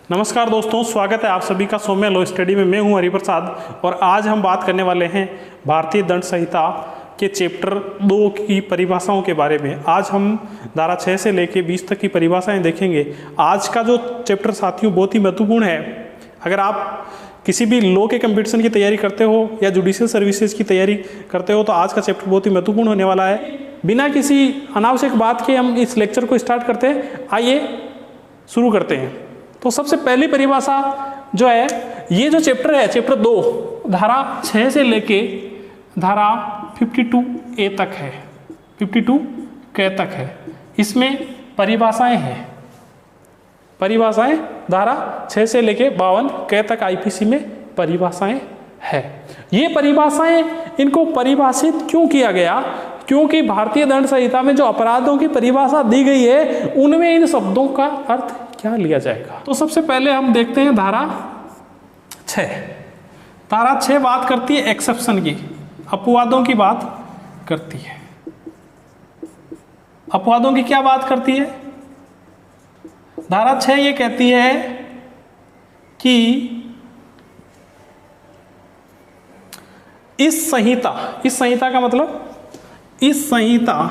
नमस्कार दोस्तों, स्वागत है आप सभी का सौम्या लॉ स्टडी में। मैं हूं हरिप्रसाद और आज हम बात करने वाले हैं भारतीय दंड संहिता के चैप्टर 2 की परिभाषाओं के बारे में। आज हम धारा 6 से लेकर 20 तक की परिभाषाएं देखेंगे। आज का जो चैप्टर साथियों बहुत ही महत्वपूर्ण है। अगर आप किसी भी लॉ के कंपटीशन की तैयारी करते हो या जुडिशियल सर्विसेज की तैयारी करते हो तो आज का चैप्टर बहुत ही महत्वपूर्ण होने वाला है। बिना किसी अनावश्यक बात के हम इस लेक्चर को स्टार्ट करते हैं। आइए शुरू करते हैं। तो सबसे पहली परिभाषा जो है, ये जो चैप्टर है चैप्टर 2 धारा 6 से लेके धारा 52A तक है, 52K तक है। इसमें परिभाषाएं हैं, परिभाषाएं धारा 6 से लेके 52K तक आईपीसी में परिभाषाएं है। ये परिभाषाएं, इनको परिभाषित क्यों किया गया? क्योंकि भारतीय दंड संहिता में जो अपराधों की परिभाषा दी गई है उनमें इन शब्दों का अर्थ क्या लिया जाएगा। तो सबसे पहले हम देखते हैं धारा 6। धारा 6 बात करती है एक्सेप्शन की, अपवादों की बात करती है। अपवादों की क्या बात करती है? धारा 6 ये कहती है कि इस संहिता का मतलब इस संहिता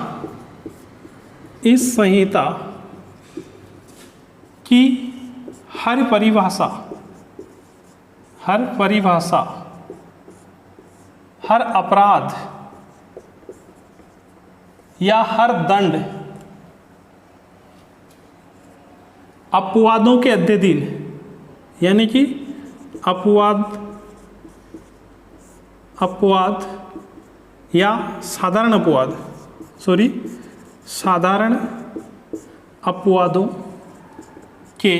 की हर परिभाषा, हर अपराध या हर दंड अपवादों के अध्ययन, यानी कि अपवाद या साधारण अपवादों के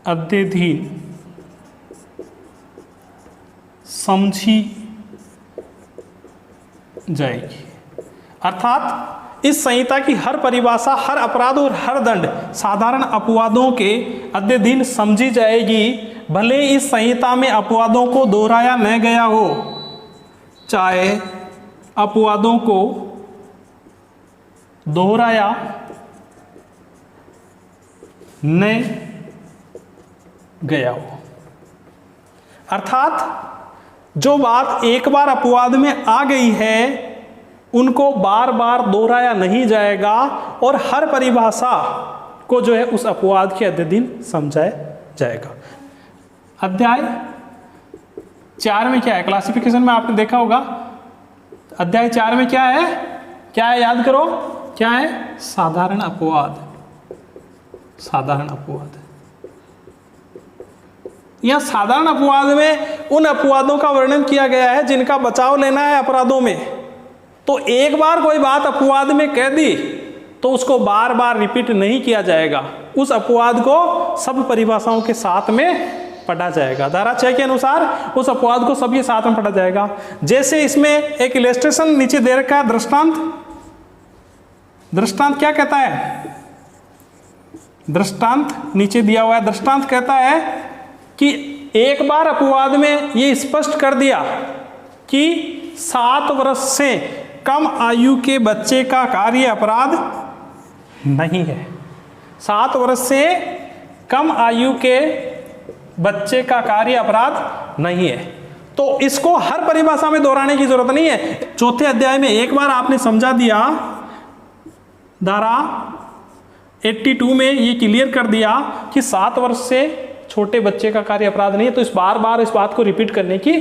अध्ययन समझी जाएगी। अर्थात इस संहिता की हर परिभाषा, हर अपराध और हर दंड साधारण अपवादों के अध्ययन समझी जाएगी, भले इस संहिता में अपवादों को दोहराया न गया हो, चाहे अपवादों को दोहराया न गया हो। अर्थात जो बात एक बार अपवाद में आ गई है उनको बार बार दोहराया नहीं जाएगा और हर परिभाषा को जो है उस अपवाद के अध्ययन समझाया जाएगा। अध्याय 4 में क्या है? क्लासिफिकेशन में आपने देखा होगा। अध्याय 4 में क्या है? याद करो, क्या है? साधारण अपवाद। यह साधारण अपवाद में उन अपवादों का वर्णन किया गया है जिनका बचाव लेना है अपराधों में। तो एक बार कोई बात अपवाद में कह दी तो उसको बार बार रिपीट नहीं किया जाएगा, उस अपवाद को सब परिभाषाओं के साथ में पढ़ा जाएगा। धारा 6 के अनुसार उस अपवाद को सब ये साथ में पढ़ा जाएगा। जैसे इसमें एक इलस्ट्रेशन नीचे दे रखा है, दृष्टांत क्या कहता है? दृष्टांत नीचे दिया हुआ है। दृष्टांत कहता है कि एक बार अपवाद में ये स्पष्ट कर दिया कि 7 वर्ष से कम आयु के बच्चे का कार्य अपराध नहीं है। 7 वर्ष से कम आयु के बच्चे का कार्य अपराध नहीं है। तो इसको हर परिभाषा में दोहराने की जरूरत नहीं है। चौथे अध्याय में एक बार आपने समझा दिया, धारा 82 में ये क्लियर कर दिया कि 7 वर्ष से छोटे बच्चे का कार्य अपराध नहीं है, तो इस बार इस बात को रिपीट करने की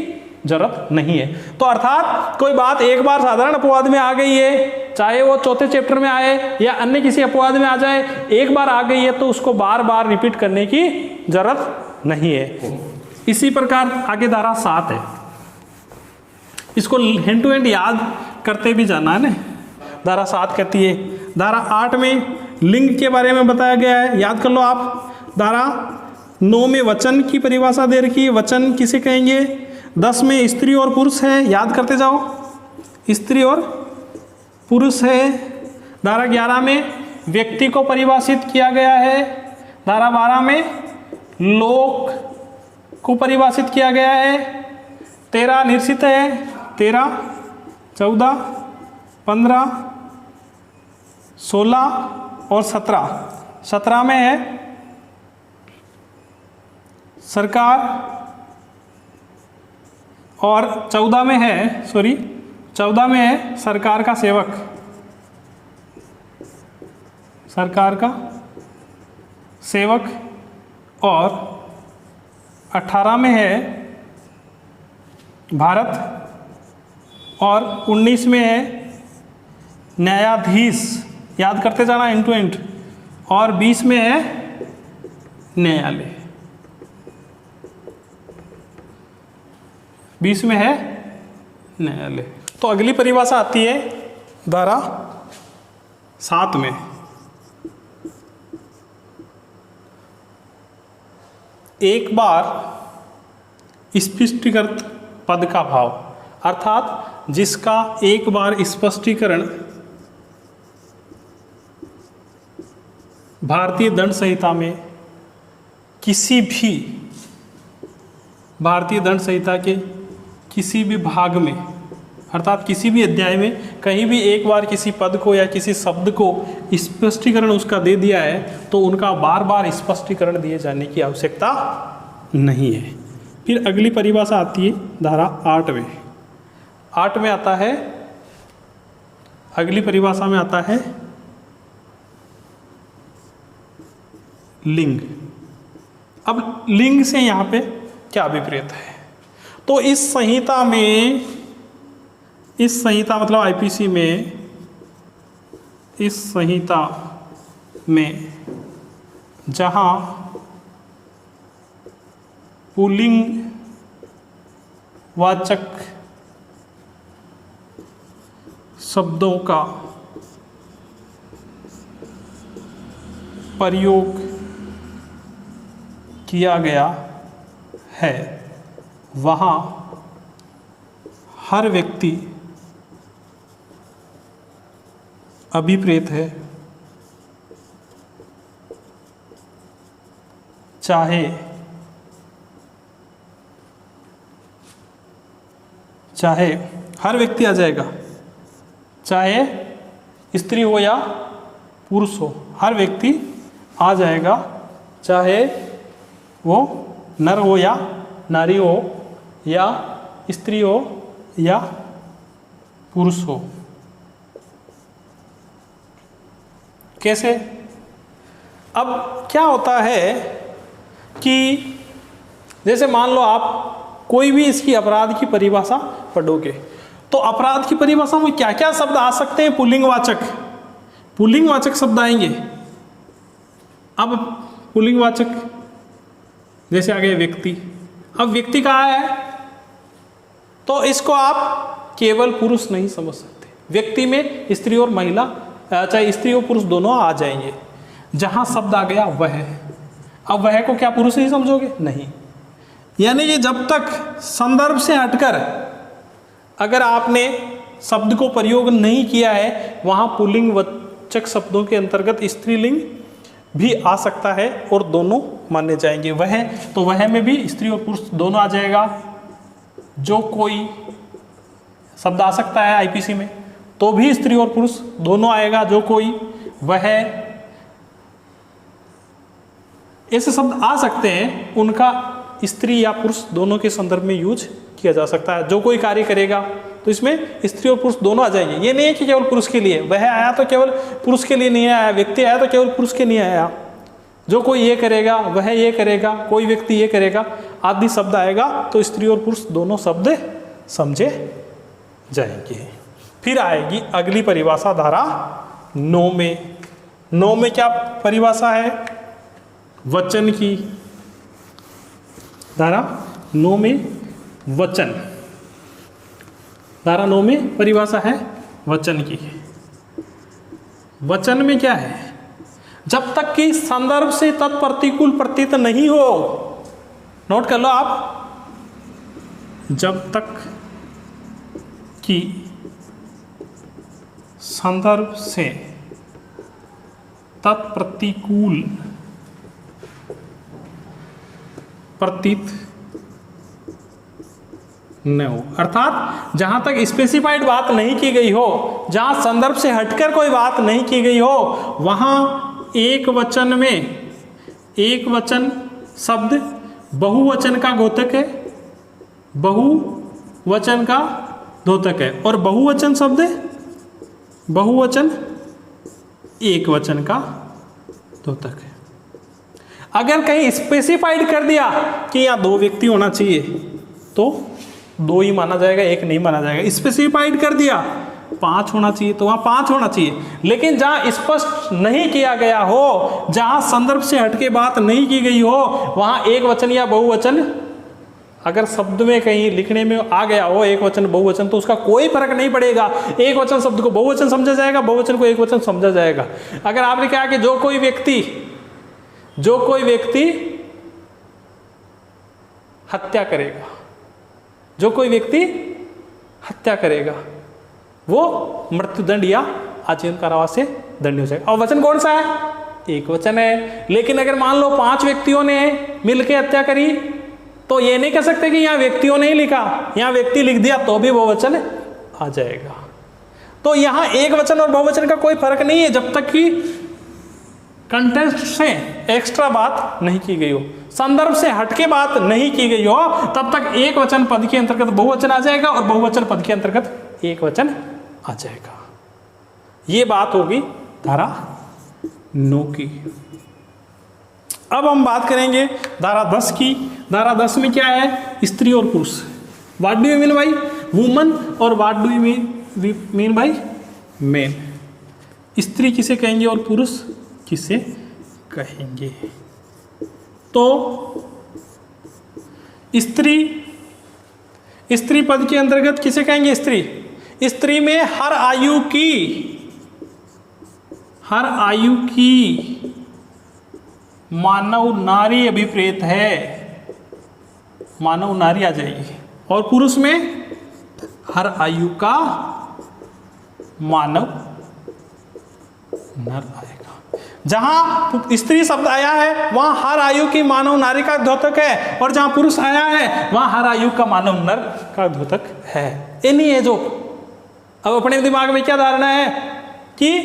जरूरत नहीं है। तो अर्थात कोई बात एक बार साधारण अपवाद में आ गई है, चाहे वो चौथे चैप्टर में आए या अन्य किसी अपवाद में आ जाए, एक बार आ गई है तो उसको बार बार रिपीट करने की जरूरत नहीं है। इसी प्रकार आगे धारा 7 है, इसको हैंड टू हैंड याद करते भी जाना है ना। धारा 7 कहती है, धारा 8 में लिंग के बारे में बताया गया है, याद कर लो आप। धारा 9 में वचन की परिभाषा दे रखी है, वचन किसे कहेंगे। 10 में स्त्री और पुरुष है, याद करते जाओ, स्त्री और पुरुष है। धारा 11 में व्यक्ति को परिभाषित किया गया है। धारा 12 में लोक को परिभाषित किया गया है। 13 निश्चित है, 13, 14, 15, 16 और 17 में है सरकार, और 14 में है, सॉरी 14 में है सरकार का सेवक, सरकार का सेवक, और 18 में है भारत, और 19 में है न्यायाधीश, याद करते जाना एंड टू एंड, और 20 में है न्यायालय, 20 में है न्यायालय। तो अगली परिभाषा आती है धारा 7 में। एक बार स्पष्टीकृत पद का भाव, अर्थात जिसका एक बार स्पष्टीकरण भारतीय दंड संहिता में किसी भी, भारतीय दंड संहिता के किसी भी भाग में, अर्थात किसी भी अध्याय में कहीं भी एक बार किसी पद को या किसी शब्द को स्पष्टीकरण उसका दे दिया है तो उनका बार बार स्पष्टीकरण दिए जाने की आवश्यकता नहीं है। फिर अगली परिभाषा आती है धारा 8 में। 8 में आता है, अगली परिभाषा में आता है लिंग। अब लिंग से यहाँ पे क्या अभिप्रेत है? तो इस संहिता में, इस संहिता मतलब आईपीसी में, इस संहिता में जहाँ पुल्लिंग वाचक शब्दों का प्रयोग किया गया है वहाँ हर व्यक्ति अभिप्रेत है, चाहे हर व्यक्ति आ जाएगा, चाहे स्त्री हो या पुरुष हो, हर व्यक्ति आ जाएगा, चाहे वो नर हो या नारी हो, या स्त्री हो या पुरुष हो। कैसे? अब क्या होता है कि जैसे मान लो आप कोई भी इसकी अपराध की परिभाषा पढ़ोगे तो अपराध की परिभाषा में क्या क्या शब्द आ सकते हैं? पुल्लिंगवाचक शब्द आएंगे। अब पुल्लिंगवाचक जैसे आ गए व्यक्ति। अब व्यक्ति कहाँ है? तो इसको आप केवल पुरुष नहीं समझ सकते। व्यक्ति में स्त्री और महिला, चाहे स्त्री और पुरुष दोनों आ जाएंगे। जहाँ शब्द आ गया वह, अब वह को क्या पुरुष ही समझोगे? नहीं। यानी कि जब तक संदर्भ से हटकर अगर आपने शब्द को प्रयोग नहीं किया है वहाँ पुल्लिंगवाचक शब्दों के अंतर्गत स्त्रीलिंग भी आ सकता है और दोनों माने जाएंगे। वह, तो वह में भी स्त्री और पुरुष दोनों आ जाएगा। जो कोई शब्द आ सकता है आईपीसी में तो भी स्त्री और पुरुष दोनों आएगा। जो कोई, वह, ऐसे शब्द आ सकते हैं, उनका स्त्री या पुरुष दोनों के संदर्भ में यूज किया जा सकता है। जो कोई कार्य करेगा तो इसमें स्त्री और पुरुष दोनों आ जाएंगे। ये नहीं है कि केवल पुरुष के लिए, वह आया तो केवल पुरुष के लिए नहीं आया, व्यक्ति आया तो केवल पुरुष के नहीं आया। जो कोई ये करेगा, वह ये करेगा, कोई व्यक्ति ये करेगा, आदि शब्द आएगा तो स्त्री और पुरुष दोनों शब्द समझे जाएंगे। फिर आएगी अगली परिभाषा धारा 9 में। 9 में क्या परिभाषा है? वचन की। धारा 9 में वचन, धारा 9 में परिभाषा है वचन की। वचन में क्या है? जब तक कि संदर्भ से तत्प्रतिकूल प्रतीत नहीं हो, नोट कर लो आप, जब तक कि संदर्भ से तत्प्रतिकूल प्रतीत न हो, अर्थात जहां तक स्पेसिफाइड बात नहीं की गई हो, जहां संदर्भ से हटकर कोई बात नहीं की गई हो, वहां एक वचन में एक वचन शब्द बहुवचन का द्योतक है, बहुवचन का द्योतक है, और बहुवचन शब्द बहुवचन एक वचन का द्योतक है। अगर कहीं स्पेसिफाइड कर दिया कि यहाँ 2 व्यक्ति होना चाहिए तो 2 ही माना जाएगा, 1 नहीं माना जाएगा। स्पेसिफाइड कर दिया 5 होना चाहिए तो वहाँ 5 होना चाहिए। लेकिन जहाँ स्पष्ट नहीं किया गया हो, जहाँ संदर्भ से हटके बात नहीं की गई हो, वहाँ एक वचन या बहुवचन अगर शब्द में कहीं लिखने में आ गया हो एक वचन बहुवचन, तो उसका कोई फर्क नहीं पड़ेगा। एक वचन शब्द को बहुवचन समझा जाएगा, बहुवचन को एक वचन समझा जाएगा। अगर आपने कहा कि जो कोई व्यक्ति हत्या करेगा, जो कोई व्यक्ति हत्या करेगा वो मृत्युदंड या आजीवन कारावास से दंडित हो जाएगा। और वचन कौन सा है? एक वचन है। लेकिन अगर मान लो 5 व्यक्तियों ने मिलकर हत्या करी, तो ये नहीं कह सकते कि यहाँ व्यक्तियों ने ही लिखा, यहाँ व्यक्ति लिख दिया तो भी वो वचन आ जाएगा। तो यहाँ एक वचन और बहुवचन का कोई फर्क नहीं है, जब तक कि कंटेक्स्ट से एक्स्ट्रा बात नहीं की गई हो, संदर्भ से हटके बात नहीं की गई हो, तब तक एक वचन पद के अंतर्गत बहुवचन आ जाएगा और बहुवचन पद के अंतर्गत एक वचन आ जाएगा। ये बात होगी धारा 9 की। अब हम बात करेंगे धारा 10 की। धारा 10 में क्या है? स्त्री और पुरुष। What do you mean by woman और what do you mean by men. स्त्री किसे कहेंगे और पुरुष किसे कहेंगे? तो स्त्री पद के अंतर्गत किसे कहेंगे? स्त्री में हर आयु की मानव नारी अभिप्रेत है, मानव नारी आ जाएगी। और पुरुष में हर आयु का मानव नर आएगा। जहां स्त्री शब्द आया है वहां हर आयु की मानव नारी का द्योतक है, और जहां पुरुष आया है वहां हर आयु का मानव नर का द्योतक है। ये नहीं है जो। अब अपने दिमाग में क्या धारणा है कि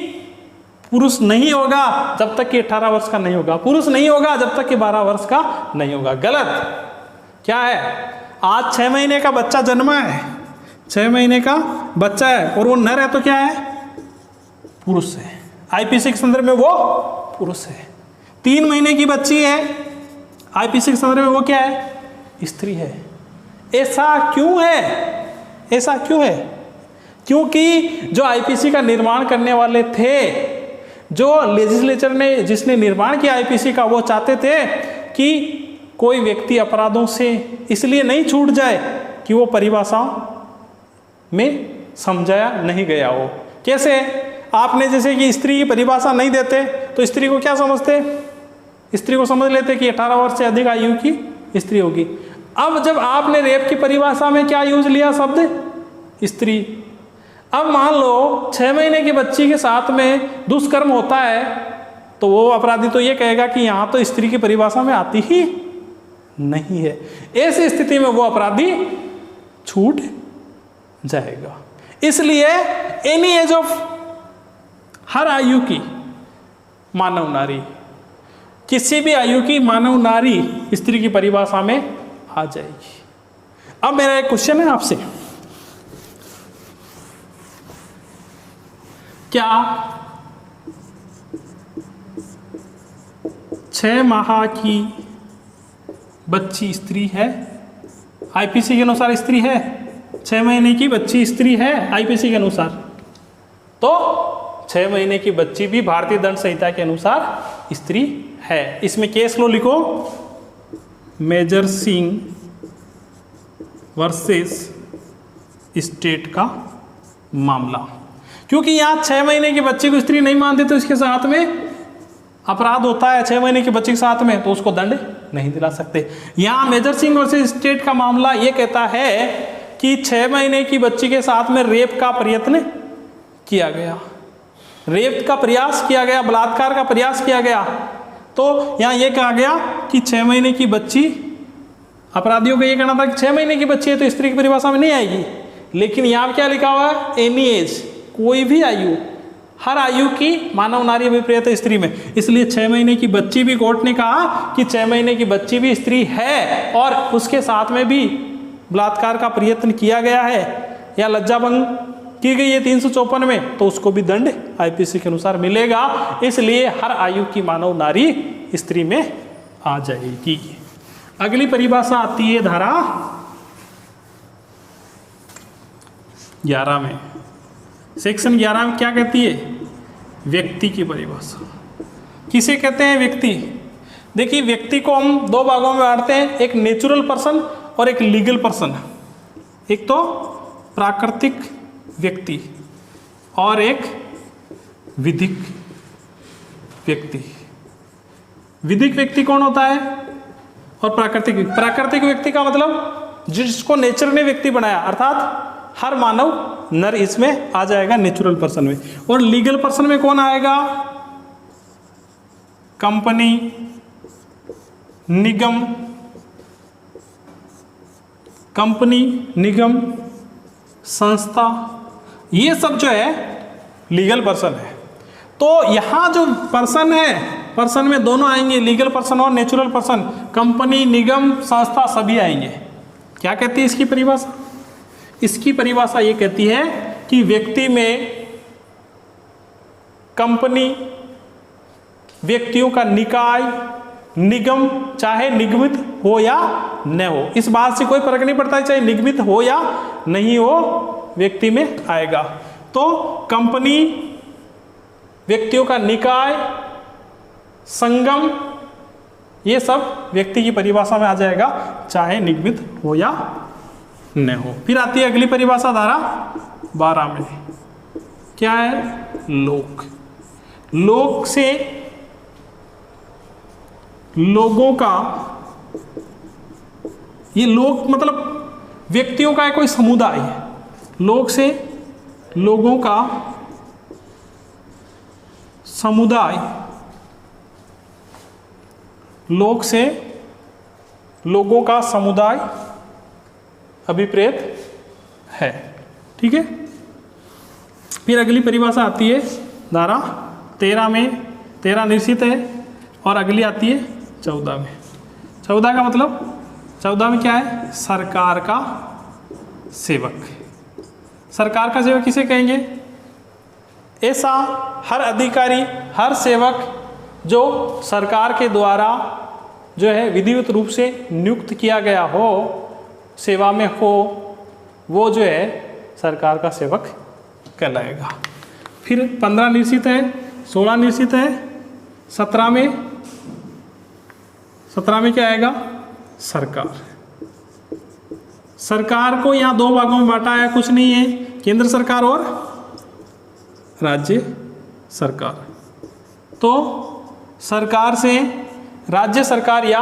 पुरुष नहीं होगा जब तक कि 18 वर्ष का नहीं होगा, पुरुष नहीं होगा जब तक कि 12 वर्ष का नहीं होगा। गलत। क्या है? आज 6 महीने का बच्चा जन्मा है, 6 महीने का बच्चा है और वो नर है तो क्या है? पुरुष है। आईपीसी के संदर्भ में वो पुरुष है। 3 महीने की बच्ची है, आईपीसी के संदर्भ में वो क्या है? स्त्री है। ऐसा क्यों है? ऐसा क्यों है? क्योंकि जो आईपीसी का निर्माण करने वाले थे, जो लेजिस्लेचर ने जिसने निर्माण किया आईपीसी का, वो चाहते थे कि कोई व्यक्ति अपराधों से इसलिए नहीं छूट जाए कि वो परिभाषाओं में समझाया नहीं गया हो। कैसे? आपने जैसे कि स्त्री की परिभाषा नहीं देते तो स्त्री को क्या समझते? स्त्री को समझ लेते कि 18 वर्ष से अधिक आयु की स्त्री होगी। अब जब आपने रेप की परिभाषा में क्या यूज लिया शब्द? स्त्री। अब मान लो 6 महीने की बच्ची के साथ में दुष्कर्म होता है तो वो अपराधी तो ये कहेगा कि यहाँ तो स्त्री की परिभाषा में आती ही नहीं है। ऐसी स्थिति में वो अपराधी छूट जाएगा। इसलिए एनी एज ऑफ हर आयु की मानव नारी, किसी भी आयु की मानव नारी स्त्री की परिभाषा में आ जाएगी। अब मेरा एक क्वेश्चन है आपसे, क्या 6 माह की बच्ची स्त्री है? आईपीसी के अनुसार स्त्री है। 6 महीने की बच्ची स्त्री है आईपीसी के अनुसार, तो 6 महीने की बच्ची भी भारतीय दंड संहिता के अनुसार स्त्री है। इसमें केस लो लिखो, मेजर सिंह वर्सेस स्टेट का मामला। क्योंकि यहाँ 6 महीने की बच्ची को स्त्री नहीं मानते तो इसके साथ में अपराध होता है। 6 महीने की बच्ची के साथ में तो उसको दंड नहीं दिला सकते। यहाँ मेजर सिंह वर्सेस स्टेट का मामला ये कहता है कि 6 महीने की बच्ची के साथ में रेप का प्रयत्न किया गया, रेप का प्रयास किया गया, बलात्कार का प्रयास किया गया। तो यहाँ ये कहा गया कि 6 महीने की बच्ची, अपराधियों को ये कहना था कि 6 महीने की बच्ची है तो स्त्री की परिभाषा में नहीं आएगी। लेकिन यहाँ क्या लिखा हुआ है? एनी एज, कोई भी आयु, हर आयु की मानव नारी अभिप्रेत है स्त्री में, इसलिए 6 महीने की बच्ची भी कोर्ट ने कहा कि 6 महीने की बच्ची भी स्त्री है और उसके साथ में भी बलात्कार का प्रयत्न किया गया है या लज्जा भंग की गई है 354 में, तो उसको भी दंड आईपीसी के अनुसार मिलेगा। इसलिए हर आयु की मानव नारी स्त्री में आ जाएगी। अगली परिभाषा आती है धारा 11 में। सेक्शन 11 में क्या कहती है? व्यक्ति की परिभाषा। किसे कहते हैं व्यक्ति? देखिए, व्यक्ति को हम 2 भागों में बांटते हैं, एक नेचुरल पर्सन और एक लीगल पर्सन। एक तो प्राकृतिक व्यक्ति और एक विधिक व्यक्ति। विधिक व्यक्ति कौन होता है और प्राकृतिक व्यक्ति का मतलब जिसको नेचर ने व्यक्ति बनाया, अर्थात हर मानव नर इसमें आ जाएगा नेचुरल पर्सन में। और लीगल पर्सन में कौन आएगा? कंपनी, निगम, संस्था, ये सब जो है लीगल पर्सन है। तो यहां जो पर्सन है, पर्सन में दोनों आएंगे, लीगल पर्सन और नेचुरल पर्सन। कंपनी, निगम, संस्था सभी आएंगे। क्या कहती है इसकी परिभाषा? इसकी परिभाषा ये कहती है कि व्यक्ति में कंपनी, व्यक्तियों का निकाय, निगम, चाहे निगमित हो या न हो, इस बात से कोई फर्क नहीं पड़ता है, चाहे निगमित हो या नहीं हो, व्यक्ति में आएगा। तो कंपनी, व्यक्तियों का निकाय, संगम, ये सब व्यक्ति की परिभाषा में आ जाएगा, चाहे निगमित हो या न हो। फिर आती है अगली परिभाषा धारा 12 में। क्या है? लोक। लोक से लोगों का, ये लोक मतलब व्यक्तियों का कोई समुदाय है। लोक से लोगों का समुदाय, लोक से लोगों का समुदाय अभिप्रेत है। ठीक है। फिर अगली परिभाषा आती है धारा 13 में। 13 निश्चित है और अगली आती है 14 में। 14 का मतलब, 14 में क्या है? सरकार का सेवक। सरकार का सेवक किसे कहेंगे? ऐसा हर अधिकारी, हर सेवक जो सरकार के द्वारा जो है विधिवत रूप से नियुक्त किया गया हो, सेवा में हो, वो जो है सरकार का सेवक कहलाएगा। फिर 15 निश्चित है, 16 निश्चित है, 17 में क्या आएगा? सरकार। सरकार को यहाँ 2 भागों में बांटा है, कुछ नहीं है, केंद्र सरकार और राज्य सरकार। तो सरकार से राज्य सरकार या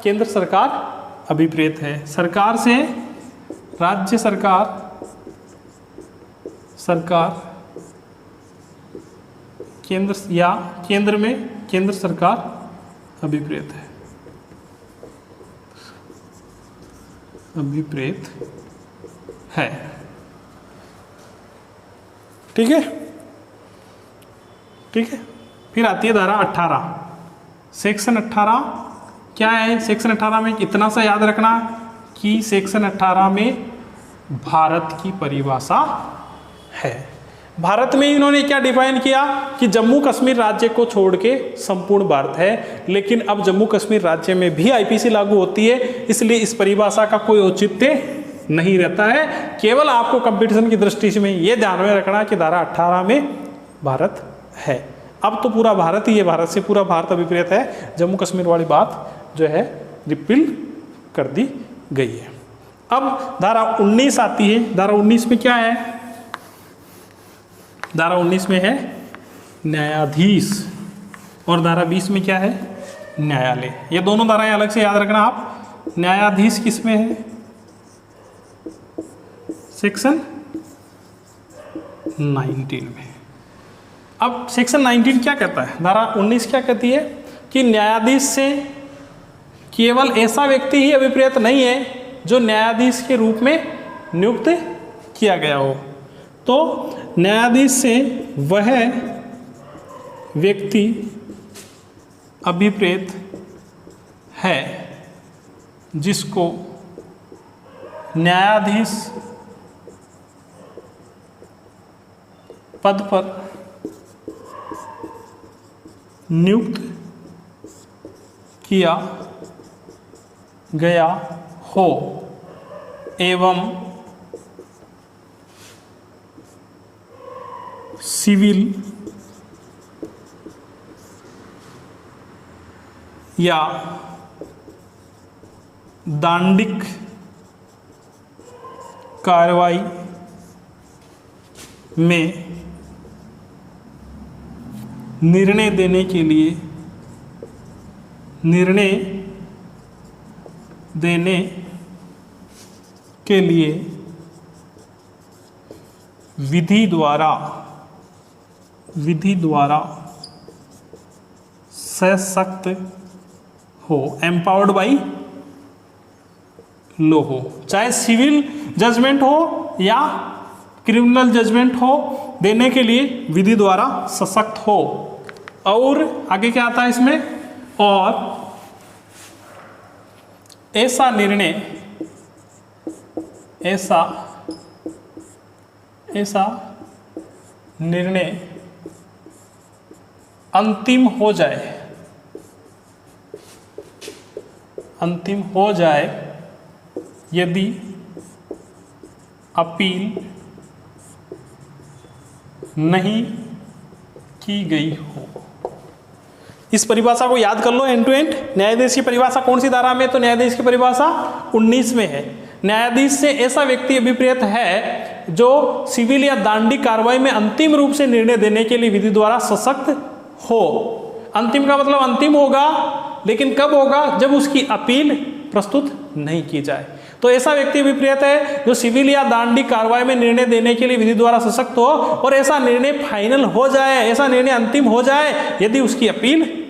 केंद्र सरकार अभिप्रेत है। सरकार से राज्य सरकार, केंद्र या केंद्र में केंद्र सरकार अभिप्रेत है, अभिप्रेत है। ठीक है, ठीक है। फिर आती है धारा 18, सेक्शन 18। क्या है सेक्शन 18 में? इतना सा याद रखना कि सेक्शन 18 में भारत की परिभाषा है। भारत में इन्होंने क्या डिफाइन किया कि जम्मू कश्मीर राज्य को छोड़ के संपूर्ण भारत है, लेकिन अब जम्मू कश्मीर राज्य में भी आईपीसी लागू होती है, इसलिए इस परिभाषा का कोई औचित्य नहीं रहता है। केवल आपको कंपटीशन की दृष्टि से ये ध्यान में रखना कि धारा 18 में भारत है। अब तो पूरा भारत ही है, भारत से पूरा भारत अभिप्रेत है। जम्मू कश्मीर वाली बात जो है रिपील कर दी गई है। अब धारा 19 आती है। धारा 19 में क्या है? धारा 19 में है न्यायाधीश और धारा 20 में क्या है? न्यायालय। ये दोनों धाराएं अलग से याद रखना आप। न्यायाधीश किस में है? सेक्शन 19 में। अब सेक्शन 19 क्या कहता है? धारा 19 क्या कहती है कि न्यायाधीश से केवल ऐसा व्यक्ति ही अभिप्रेत नहीं है जो न्यायाधीश के रूप में नियुक्त किया गया हो। तो न्यायाधीश से वह व्यक्ति अभिप्रेत है जिसको न्यायाधीश पद पर नियुक्त किया गया हो एवं सिविल या दांडिक कार्रवाई में निर्णय देने के लिए विधि द्वारा सशक्त हो, एम्पावर्ड बाई लॉ हो, चाहे सिविल जजमेंट हो या क्रिमिनल जजमेंट हो, देने के लिए विधि द्वारा सशक्त हो। और आगे क्या आता है इसमें, और ऐसा निर्णय अंतिम हो जाए यदि अपील नहीं की गई हो। इस परिभाषा को याद कर लो एंड टू एंड। न्यायाधीश की परिभाषा कौन सी धारा में? तो न्यायाधीश की परिभाषा 19 में है। न्यायाधीश से ऐसा व्यक्ति अभिप्रेत है जो सिविल या दांडिक कार्रवाई में अंतिम रूप से निर्णय देने के लिए विधि द्वारा सशक्त हो। अंतिम का मतलब अंतिम होगा, लेकिन कब होगा? जब उसकी अपील प्रस्तुत नहीं की जाए। तो ऐसा व्यक्ति अभिप्रेत है जो सिविल या दांडिक कार्रवाई में निर्णय देने के लिए विधि द्वारा सशक्त हो और ऐसा निर्णय फाइनल हो जाए, ऐसा निर्णय अंतिम हो जाए यदि उसकी अपील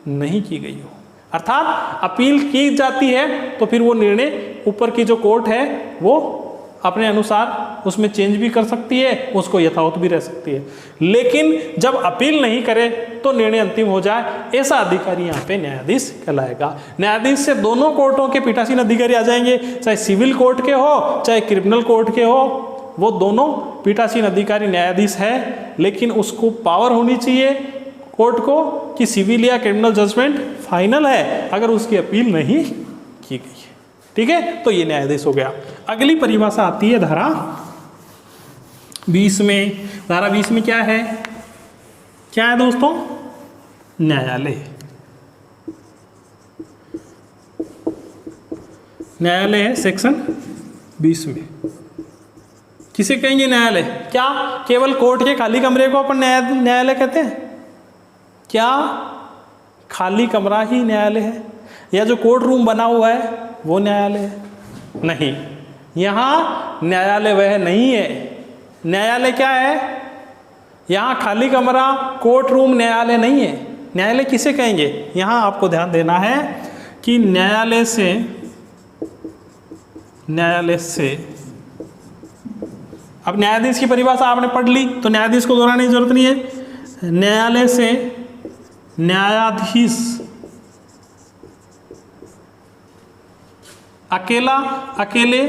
नहीं की गई हो। अर्थात अपील की जाती है तो फिर वो निर्णय ऊपर की जो कोर्ट है वो अपने अनुसार उसमें चेंज भी कर सकती है, उसको यथावत भी रह सकती है। लेकिन जब अपील नहीं करे तो निर्णय अंतिम हो जाए, ऐसा अधिकारी यहाँ पे न्यायाधीश कहलाएगा। न्यायाधीश से दोनों कोर्टों के पीठासीन अधिकारी आ जाएंगे, चाहे सिविल कोर्ट के हो चाहे क्रिमिनल कोर्ट के हो, वो दोनों पीठासीन अधिकारी न्यायाधीश है। लेकिन उसको पावर होनी चाहिए कोर्ट को कि सिविल या क्रिमिनल जजमेंट फाइनल है अगर उसकी अपील नहीं की गई है। ठीक है, तो ये न्यायाधीश हो गया। अगली परिभाषा आती है धारा 20 में। धारा 20 में क्या है? क्या है दोस्तों? न्यायालय। न्यायालय है सेक्शन 20 में। किसे कहेंगे न्यायालय? क्या केवल कोर्ट के खाली कमरे को अपन न्यायालय कहते हैं? क्या खाली कमरा ही न्यायालय है, या जो कोर्ट रूम बना हुआ है वो न्यायालय है? नहीं, यहाँ न्यायालय वह नहीं है। न्यायालय क्या है? यहाँ खाली कमरा कोर्ट रूम न्यायालय नहीं है। न्यायालय किसे कहेंगे? यहाँ आपको ध्यान देना है कि न्यायालय से अब न्यायाधीश की परिभाषा आपने पढ़ ली तो न्यायाधीश को दोहराने की जरूरत नहीं है। न्यायालय से न्यायाधीश अकेले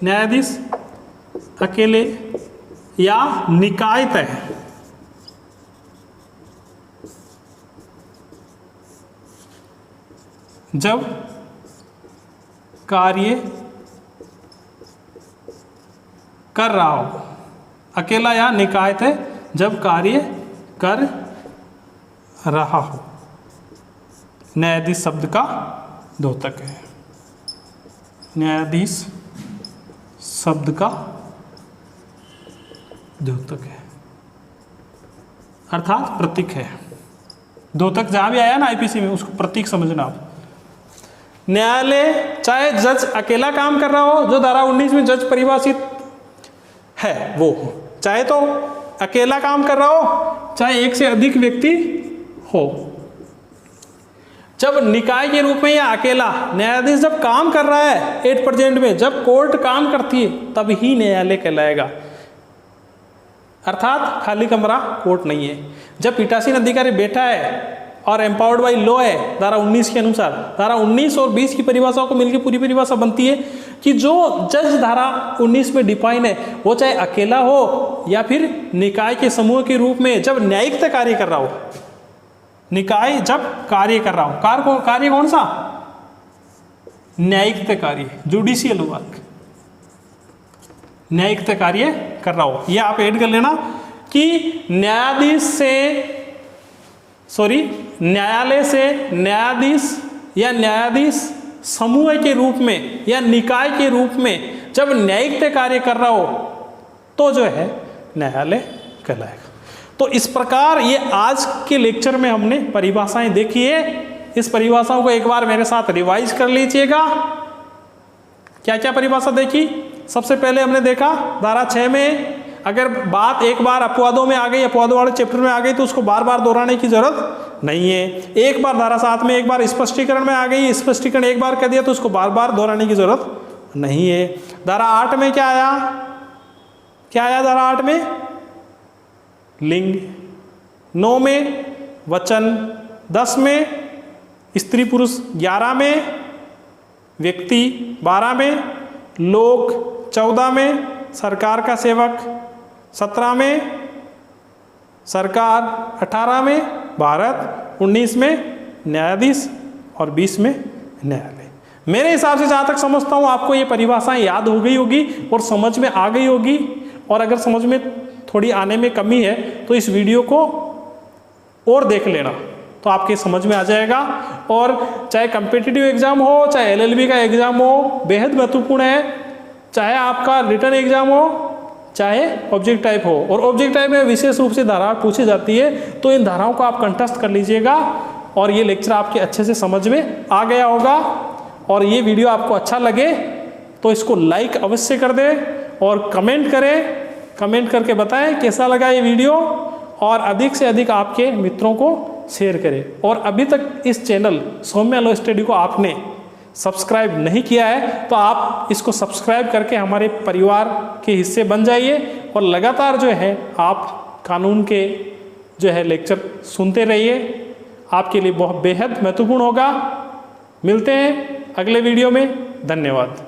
न्यायाधीश अकेले या निकाय तय जब कार्य कर रहा हो, अकेला या निकाय तय जब कार्य कर रहा हो। न्यायाधीश शब्द का द्योतक है। न्यायाधीश शब्द का द्योतक है, अर्थात प्रतीक है। द्योतक जहां भी आया ना आईपीसी में उसको प्रतीक समझना आप। न्यायालय चाहे जज अकेला काम कर रहा हो, जो धारा 19 में जज परिभाषित है वो, चाहे तो अकेला काम कर रहा हो चाहे एक से अधिक व्यक्ति हो। जब निकाय के रूप में या अकेला न्यायाधीश जब काम कर रहा है 8% में, जब कोर्ट काम करती है तब ही न्यायालय कहलाएगा। अर्थात खाली कमरा कोर्ट नहीं है। जब पीठासीन अधिकारी बैठा है और एम्पावर्ड बाई लॉ है धारा 19 के अनुसार, धारा 19 और 20 की परिभाषाओं को मिलकर पूरी परिभाषा बनती है कि जो जज धारा 19 में डिफाइन है वो चाहे अकेला हो या फिर निकाय के समूह के रूप में जब न्यायिक कार्य कर रहा हो, निकाय जब कार्य कर रहा हो, कार्य कौन सा? न्यायिक कार्य, जुडिशियल वर्क, न्यायिक कार्य कर रहा हो। ये आप ऐड कर लेना कि न्यायालय से न्यायाधीश या न्यायाधीश समूह के रूप में या निकाय के रूप में जब न्यायिक कार्य कर रहा हो तो जो है न्यायालय कहलाएगा। तो इस प्रकार ये आज के लेक्चर में हमने परिभाषाएं देखी है। इस परिभाषाओं को एक बार मेरे साथ रिवाइज कर लीजिएगा। क्या क्या परिभाषा देखी? सबसे पहले हमने देखा धारा 6 में अगर बात एक बार अपवादों में आ गई, अपवादों वाले चैप्टर में आ गई तो उसको बार बार दोहराने की जरूरत नहीं है। एक बार धारा 7 में एक बार स्पष्टीकरण में आ गई, स्पष्टीकरण एक बार कर दिया तो उसको बार बार दोहराने की जरूरत नहीं है। धारा 8 में क्या आया? धारा 8 में लिंग, 9 में वचन, 10 में स्त्री पुरुष, 11 में व्यक्ति, 12 में लोक, 14 में सरकार का सेवक, 17 में सरकार, 18 में भारत, 19 में न्यायाधीश और 20 में न्यायालय। मेरे हिसाब से जहाँ तक समझता हूँ आपको ये परिभाषाएं याद हो गई होगी और समझ में आ गई होगी। और अगर समझ में थोड़ी आने में कमी है तो इस वीडियो को और देख लेना तो आपके समझ में आ जाएगा। और चाहे कम्पिटिटिव एग्जाम हो, चाहे एलएलबी का एग्जाम हो, बेहद महत्वपूर्ण है। चाहे आपका रिटर्न एग्जाम हो, चाहे ऑब्जेक्ट टाइप हो, और ऑब्जेक्ट टाइप में विशेष रूप से धारा पूछी जाती है तो इन धाराओं को आप कंठस्थ कर लीजिएगा और ये लेक्चर आपके अच्छे से समझ में आ गया होगा। और ये वीडियो आपको अच्छा लगे तो इसको लाइक अवश्य कर दें और कमेंट करें, कमेंट करके बताएं कैसा लगा ये वीडियो, और अधिक से अधिक आपके मित्रों को शेयर करें। और अभी तक इस चैनल सौम्या लॉ स्टडी को आपने सब्सक्राइब नहीं किया है तो आप इसको सब्सक्राइब करके हमारे परिवार के हिस्से बन जाइए और लगातार जो है आप कानून के जो है लेक्चर सुनते रहिए। आपके लिए बहुत बेहद महत्वपूर्ण होगा। मिलते हैं अगले वीडियो में। धन्यवाद।